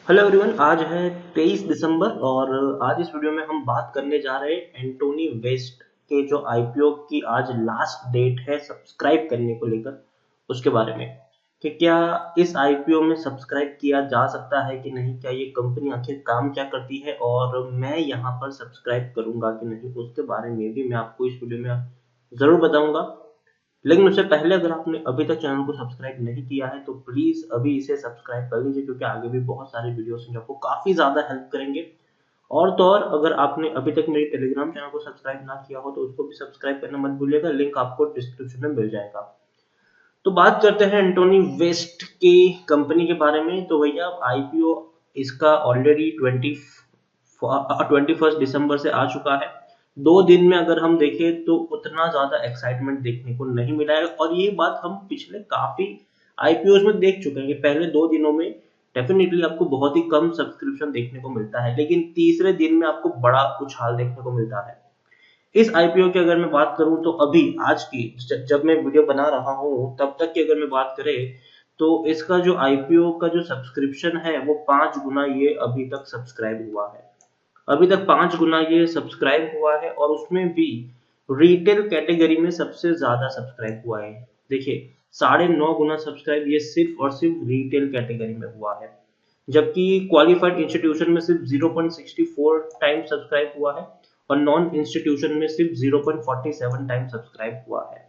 Hello everyone, आज है 23 दिसंबर और आज इस वीडियो में हम बात करने जा रहे हैं एंटोनी वेस्ट के जो आईपीओ की आज लास्ट डेट है सब्सक्राइब करने को लेकर उसके बारे में कि क्या इस आईपीओ में सब्सक्राइब किया जा सकता है कि नहीं, क्या ये कंपनी आखिर काम क्या करती है और मैं यहाँ पर सब्सक्राइब करूंगा कि नहीं, उसके बारे में भी मैं आपको इस वीडियो में जरूर बताऊंगा। लेकिन उससे पहले अगर आपने अभी तक चैनल को सब्सक्राइब नहीं किया है तो प्लीज अभी इसे सब्सक्राइब कर लीजिए, क्योंकि आगे भी बहुत सारे वीडियोस हैं जो आपको काफी ज्यादा हेल्प करेंगे। और तो और अगर आपने अभी तक मेरे टेलीग्राम चैनल को सब्सक्राइब ना किया हो तो उसको भी सब्सक्राइब करना मत भूलिएगा, लिंक आपको डिस्क्रिप्शन में मिल जाएगा। तो बात करते हैं एंटोनी वेस्ट की कंपनी के बारे में। तो भैया आईपीओ इसका ऑलरेडी 21 दिसंबर से आ चुका है। 2 दिन में अगर हम देखें तो उतना ज्यादा एक्साइटमेंट देखने को नहीं मिला है, और ये बात हम पिछले काफी आईपीओ में देख चुके हैं कि पहले 2 दिनों में डेफिनेटली आपको बहुत ही कम सब्सक्रिप्शन देखने को मिलता है, लेकिन तीसरे दिन में आपको बड़ा उछाल देखने को मिलता है। इस आईपीओ की अगर मैं बात करूं तो अभी आज की जब मैं वीडियो बना रहा हूं तब तक की अगर मैं बात करें तो इसका जो आईपीओ का जो सब्सक्रिप्शन है वो 5 गुना ये अभी तक सब्सक्राइब हुआ है। अभी तक 5 गुना ये सब्सक्राइब हुआ है, और उसमें भी रिटेल कैटेगरी में सबसे ज्यादा सब्सक्राइब हुआ है। देखिए 9.5 गुना सब्सक्राइब ये सिर्फ और सिर्फ रिटेल कैटेगरी में हुआ है, जबकि क्वालिफाइड इंस्टीट्यूशन में सिर्फ 0.64 टाइम सब्सक्राइब हुआ है और नॉन इंस्टीट्यूशन में सिर्फ 0.47 टाइम सब्सक्राइब हुआ है।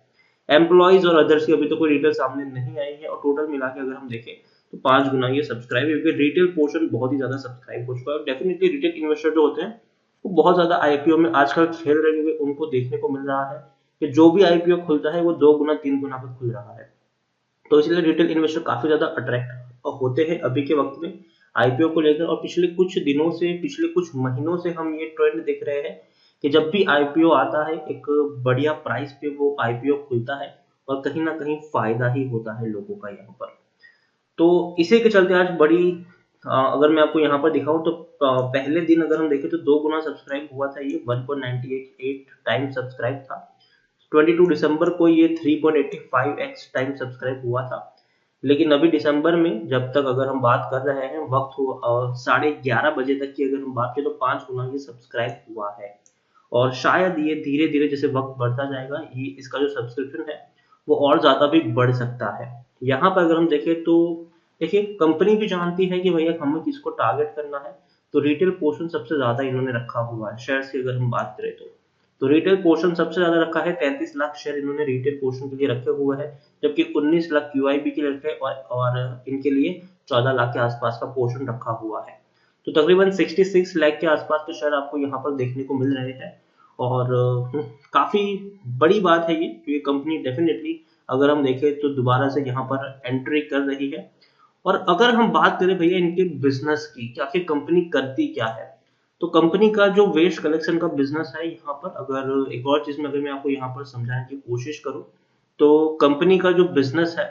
एम्प्लॉइज और अदर्स की अभी तो कोई डिटेल सामने नहीं आई है, और टोटल मिला के अगर हम देखें तो 5 गुना ये सब्सक्राइब, क्योंकि रिटेल पोर्शन बहुत ही ज्यादा सब्सक्राइब हो चुका है। डेफिनेटली रिटेल इन्वेस्टर जो होते हैं वो बहुत ज्यादा आईपीओ में आजकल खेल रहे हुए उनको देखने को मिल रहा है कि जो भी आईपीओ खुलता है वो 2 गुना 3 गुना पे खुल रहा है। तो इसलिए रिटेल इन्वेस्टर काफी ज्यादा अट्रैक्ट होते हैं अभी के वक्त में आईपीओ को लेकर। और पिछले कुछ दिनों से, पिछले कुछ महीनों से हम ये ट्रेंड देख रहे हैं कि जब भी आईपीओ आता है एक बढ़िया प्राइस पे वो आईपीओ खुलता है, और कहीं ना कहीं फायदा ही होता है लोगों का यहाँ पर। तो इसी के चलते आज बड़ी अगर मैं आपको यहाँ पर दिखाऊं तो पहले दिन अगर हम देखें तो 2 गुना सब्सक्राइब हुआ था, ये 1.98 टाइम सब्सक्राइब था। 22 दिसंबर को ये 3.85x टाइम सब्सक्राइब हुआ था। लेकिन अभी दिसंबर में जब तक अगर हम बात कर रहे हैं वक्त 11:30 बजे तक की अगर हम बात करें तो 5 गुना ये सब्सक्राइब हुआ है। और शायद ये धीरे धीरे जैसे वक्त बढ़ता जाएगा ये इसका जो सब्सक्रिप्शन है वो और ज्यादा भी बढ़ सकता है। यहाँ पर अगर हम देखें तो देखिए कंपनी भी जानती है कि भैया हमें किसको टारगेट करना है। तो रिटेल पोर्शन सबसे ज्यादा इन्होंने रखा हुआ है शेयर की अगर हम बात करें तो रिटेल पोर्शन सबसे ज्यादा रखा है। 33 लाख शेयर इन्होंने रिटेल पोर्शन के लिए रखे हुए हैं, जबकि 19 लाख क्यूआईबी के लिए रखे और इनके लिए 14 लाख के आसपास का पोर्शन रखा हुआ है। तो तकरीबन 66 लाख के आसपास के शेयर आपको यहाँ पर देखने को मिल रहे हैं। और काफी बड़ी बात है ये, क्योंकि कंपनी डेफिनेटली अगर हम देखें तो दोबारा से यहाँ पर एंट्री कर रही है। और अगर हम बात करें भैया इनके बिजनेस की कि आखिर कंपनी करती क्या है, तो कंपनी का जो वेस्ट कलेक्शन का बिजनेस है यहाँ पर, अगर एक और चीज में अगर मैं आपको यहाँ पर समझाने की कोशिश करूँ तो कंपनी का जो बिजनेस है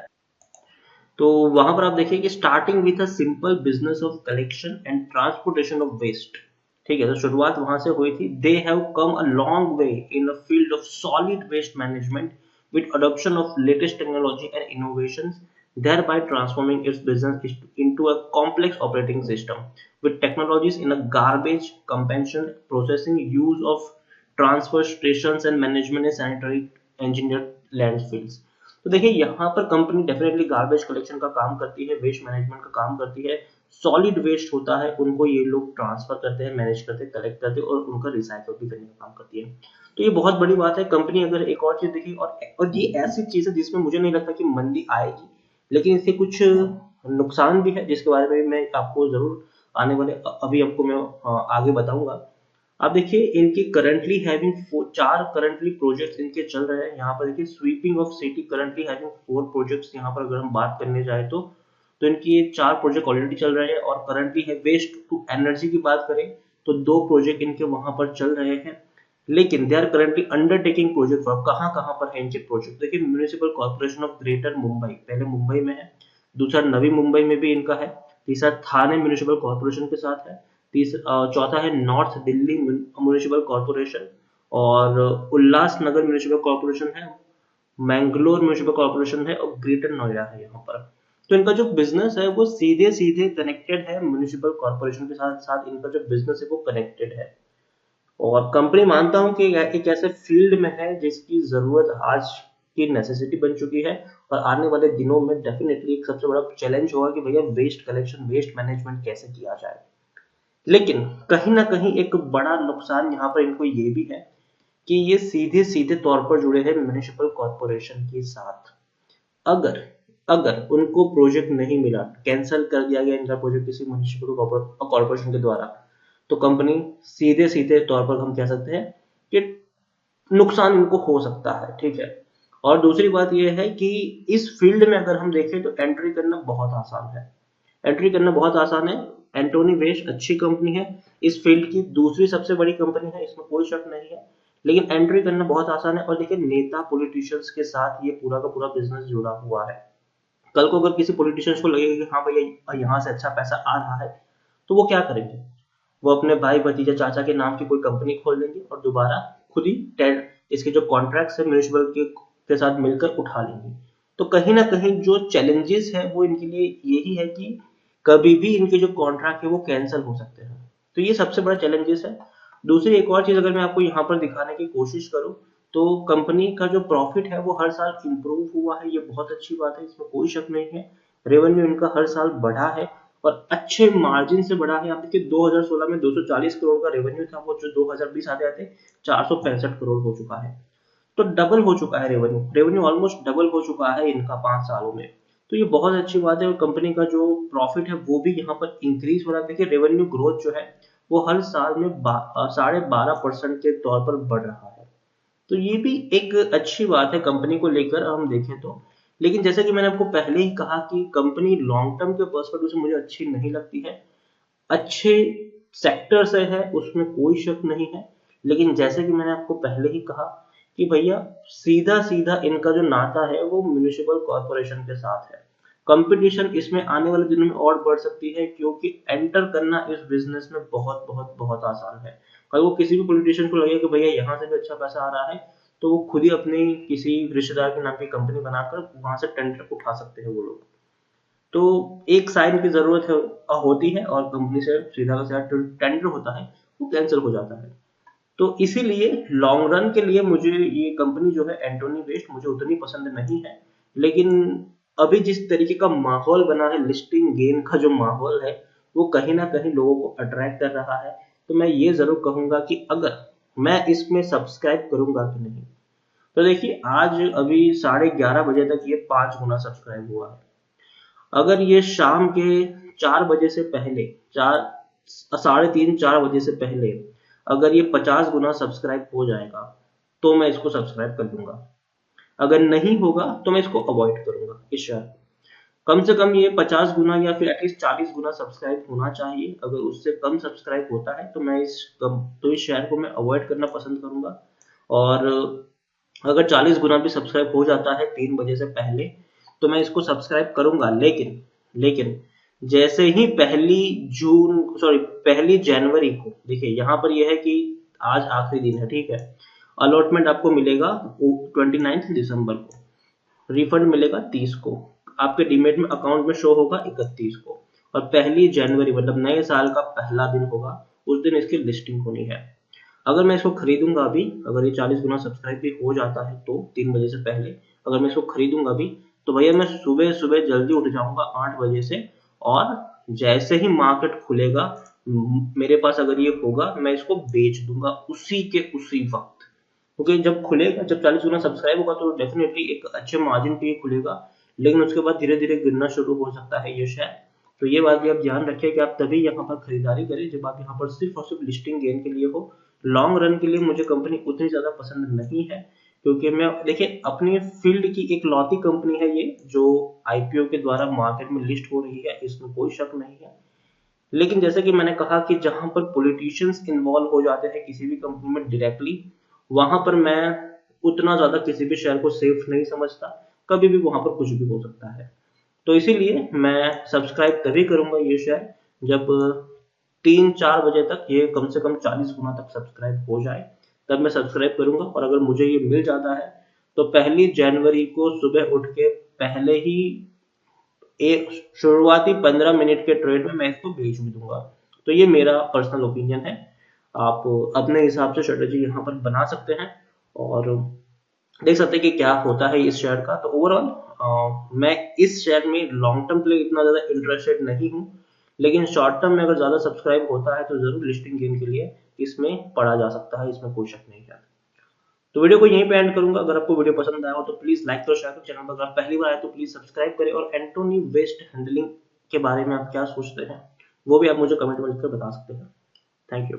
तो वहां पर आप देखिए कि starting with a simple business of collection and transportation of waste. ठीक है, तो शुरुआत वहां से हुई थी। They have come a long way in the field of solid waste management with adoption of latest technology and innovations, thereby transforming its business into a complex operating system with technologies in a garbage compensation, processing, use of transfer stations and management and sanitary engineered landfills। तो देखिए यहाँ पर company definitely garbage collection का काम करती है, waste management का काम करती है। सॉलिड वेस्ट होता है उनको ये लोग ट्रांसफर करते हैं, मैनेज करते हैं, कलेक्ट करते हैं और उनका रिसाइकल भी करने का काम करती है। तो ये बहुत बड़ी बात है। कंपनी अगर एक और चीज देखी, और ये ऐसी चीज है जिसमें मुझे नहीं लगता कि मंदी आएगी, लेकिन इसके कुछ नुकसान भी है जिसके बारे में मैं आपको जरूर आने वाले अभी आपको मैं आगे बताऊंगा। आप देखिए इनकी करंटली हैविंग 4 करंटली प्रोजेक्ट्स इनके चल रहे हैं। यहाँ पर देखिए sweeping of city currently having 4 projects. यहाँ पर अगर हम बात करने जाए तो इनकी ये 4 प्रोजेक्ट ऑलरेडी चल रहे हैं। और करंटली है वेस्ट टू एनर्जी की बात करें तो 2 प्रोजेक्ट इनके वहां पर चल रहे हैं। लेकिन they are currently undertaking project for कहाँ कहाँ पर है इनके प्रोजेक्ट। देखिए municipal corporation of greater Mumbai, पहले मुंबई में है, दूसरा नवी मुंबई में भी इनका है, तीसरा थाने म्यूनिसिपल कॉर्पोरेशन के साथ है, चौथा है नॉर्थ दिल्ली म्यूनिसिपल कॉर्पोरेशन, और उल्लासनगर म्यूनिसिपल कॉर्पोरेशन है, मैंगलोर म्यूनिसिपल कॉर्पोरेशन है, और ग्रेटर नोएडा है यहाँ पर। तो इनका जो बिजनेस है वो सीधे सीधे कनेक्टेड है म्युनिसिपल कॉर्पोरेशन के साथ साथ इनका जो बिजनेस है वो कनेक्टेड है। और कंपनी मानता हूँ कि एक ऐसे फील्ड में है जिसकी जरूरत आज की नेसेसिटी बन चुकी है, और आने वाले दिनों में डेफिनेटली एक सबसे बड़ा चैलेंज होगा कि भैया वेस्ट कलेक्शन वेस्ट मैनेजमेंट कैसे किया जाए। लेकिन कहीं ना कहीं एक बड़ा नुकसान यहाँ पर इनको ये भी है कि ये सीधे सीधे तौर पर जुड़े हैं म्युनिसिपल कॉर्पोरेशन के साथ। अगर अगर उनको प्रोजेक्ट नहीं मिला, कैंसिल कर दिया गया इनका प्रोजेक्ट किसी म्युनिसिपल कॉर्पोरेशन के द्वारा, तो कंपनी सीधे सीधे तौर पर हम कह सकते हैं कि नुकसान इनको हो सकता है, ठीक है। और दूसरी बात यह है कि इस फील्ड में अगर हम देखें तो एंट्री करना बहुत आसान है, एंट्री करना बहुत आसान है। एंटोनी वेस्ट अच्छी कंपनी है, इस फील्ड की दूसरी सबसे बड़ी कंपनी है, इसमें कोई शक नहीं है। लेकिन एंट्री करना बहुत आसान है, और लेकिन नेता पॉलिटिशियंस के साथ ये पूरा का पूरा बिजनेस जुड़ा हुआ है। कल को अगर किसी पॉलिटिशियंस को लगेगा कि हाँ भैया यहाँ से अच्छा पैसा आ रहा है, तो वो क्या करेंगे, वो अपने भाई भतीजा चाचा के नाम की कोई कंपनी खोल लेंगे और दोबारा खुद ही इसके जो कॉन्ट्रैक्ट्स है म्यूनिसिपल के साथ मिलकर उठा लेंगे। तो कहीं ना कहीं जो चैलेंजेस है वो इनके लिए यही है कि कभी भी इनके जो कॉन्ट्रैक्ट है वो कैंसिल हो सकते हैं। तो ये सबसे बड़ा चैलेंजेस है। दूसरी एक और चीज अगर मैं आपको यहाँ पर दिखाने की कोशिश करूँ, तो कंपनी का जो प्रॉफिट है वो हर साल इंप्रूव हुआ है, ये बहुत अच्छी बात है, इसमें कोई शक नहीं है। रेवेन्यू इनका हर साल बढ़ा है और अच्छे मार्जिन से बढ़ा है। आप देखिए 2016 में 240 करोड़ का रेवेन्यू था, वो जो 2020 आते आते 465 करोड़ हो चुका है। तो डबल हो चुका है रेवेन्यू, रेवेन्यू ऑलमोस्ट डबल हो चुका है इनका 5 सालों में। तो ये बहुत अच्छी बात है, और कंपनी का जो प्रॉफिट है वो भी यहाँ पर इंक्रीज हो रहा है। देखिए रेवेन्यू ग्रोथ जो है वो हर साल में 12.5% के तौर पर बढ़ रहा है। तो ये भी एक अच्छी बात है कंपनी को लेकर हम देखें तो। लेकिन जैसे कि मैंने आपको पहले ही कहा कि कंपनी लॉन्ग टर्म के पर्सपेक्टिव से मुझे अच्छी नहीं लगती है। अच्छे सेक्टर से है उसमें कोई शक नहीं है, लेकिन जैसे कि मैंने आपको पहले ही कहा कि भैया सीधा सीधा इनका जो नाता है वो म्युनिसिपल कॉर्पोरेशन के साथ है। कंपटीशन इसमें आने वाले दिनों में और बढ़ सकती है, क्योंकि एंटर करना इस बिजनेस में बहुत बहुत बहुत आसान है। कल वो किसी भी पॉलिटिशियन को लगे कि भैया यहाँ से भी अच्छा पैसा आ रहा है, तो वो खुद ही अपनी किसी रिश्तेदार के नाम की कंपनी बनाकर वहां से टेंडर उठा सकते हैं वो लोग। तो एक साइन की जरूरत है होती है, और कंपनी से सीधा का सीधा टेंडर होता है वो कैंसिल हो जाता है। तो इसीलिए लॉन्ग रन के लिए मुझे ये कंपनी जो है एंटोनी वेस्ट मुझे उतनी पसंद नहीं है। लेकिन अभी जिस तरीके का माहौल बना है, लिस्टिंग गेम का जो माहौल है वो कहीं ना कहीं लोगों को अट्रैक्ट कर रहा है। तो मैं ये जरूर कहूंगा कि अगर मैं इसमें सब्सक्राइब करूंगा कि नहीं, तो देखिए आज अभी 11:30 बजे तक ये 5 गुना सब्सक्राइब हुआ है। अगर ये शाम के 4 बजे से पहले, 3:30 4 बजे से पहले अगर ये 50 गुना सब्सक्राइब हो जाएगा तो मैं इसको सब्सक्राइब कर लूंगा। अगर नहीं होगा तो मैं इसको अवॉइड करूंगा इस शेयर को। कम से कम ये 50 गुना या फिर एटलीस्ट 40 गुना सब्सक्राइब होना चाहिए। अगर उससे कम सब्सक्राइब होता है तो मैं इस शेयर को मैं अवॉइड करना पसंद करूंगा। और अगर 40 गुना भी सब्सक्राइब हो जाता है 3 बजे से पहले तो मैं इसको सब्सक्राइब करूंगा। लेकिन लेकिन जैसे ही 1 जनवरी को, देखिए यहाँ पर यह है कि आज आखिरी दिन है, ठीक है। अलॉटमेंट आपको मिलेगा 29 दिसंबर को, रिफंड मिलेगा 30 को, आपके डीमेट में अकाउंट में शो होगा 31 को, और 1 जनवरी मतलब नए साल का पहला दिन होगा, उस दिन इसकी लिस्टिंग होनी है। अगर मैं इसको खरीदूंगा अभी, अगर ये 40 गुना सब्सक्राइब भी हो जाता है तो 3 बजे से पहले अगर मैं इसको खरीदूंगा अभी, तो भैया मैं सुबह सुबह जल्दी उठ जाऊंगा 8 बजे से, और जैसे ही मार्केट खुलेगा मेरे पास अगर ये होगा मैं इसको बेच दूंगा उसी के उसी वक्त। क्योंकि जब खुलेगा, जब 40 गुना सब्सक्राइब होगा तो डेफिनेटली एक अच्छे मार्जिन पे खुलेगा, लेकिन उसके बाद धीरे धीरे गिरना शुरू हो सकता है ये शेयर। तो ये बात भी आप ध्यान रखें कि आप तभी यहाँ पर खरीदारी करें जब आप यहाँ पर सिर्फ और सिर्फ लिस्टिंग गेन के लिए हो। लॉन्ग रन के लिए मुझे कंपनी उतनी ज्यादा पसंद नहीं है, क्योंकि मैं देखिए अपनी फील्ड की एक लौती कंपनी है ये जो आईपीओ के द्वारा मार्केट में लिस्ट हो रही है, इसमें कोई शक नहीं है। लेकिन जैसे कि मैंने कहा कि जहां पर पॉलिटिशियंस इन्वॉल्व हो जाते हैं किसी भी कंपनी में डायरेक्टली, वहां पर मैं उतना ज्यादा किसी भी शेयर को सेफ नहीं समझता। कभी भी वहां पर कुछ भी हो सकता है। तो इसीलिए मैं सब्सक्राइब तभी करूंगा ये शेयर जब 3-4 बजे तक ये कम से कम 40 गुना तक सब्सक्राइब हो जाए, तब मैं सब्सक्राइब करूंगा। और अगर मुझे ये मिल जाता है तो 1 जनवरी को सुबह उठ के पहले ही एक शुरुआती 15 मिनट के ट्रेड में मैं इसको बेच भी दूंगा। तो ये मेरा पर्सनल ओपिनियन है, आप अपने हिसाब से स्ट्रेटेजी यहाँ पर बना सकते हैं और देख सकते हैं कि क्या होता है इस शेयर का। तो ओवरऑल मैं इस शेयर में लॉन्ग टर्म के लिए इतना ज्यादा इंटरेस्टेड नहीं हूँ, लेकिन शॉर्ट टर्म में अगर ज्यादा सब्सक्राइब होता है तो जरूर लिस्टिंग गेन के लिए इसमें पढ़ा जा सकता है, इसमें कोई शक नहीं है। तो वीडियो को यहीं पे एंड करूंगा। अगर आपको वीडियो पसंद आया हो तो प्लीज लाइक करो, शेयर करो, चैनल पर अगर पहली बार आए तो प्लीज सब्सक्राइब करें, और एंटोनी वेस्ट हैंडलिंग के बारे में आप क्या सोचते हैं वो भी आप मुझे कमेंट में लिखकर बता सकते हैं। Thank you.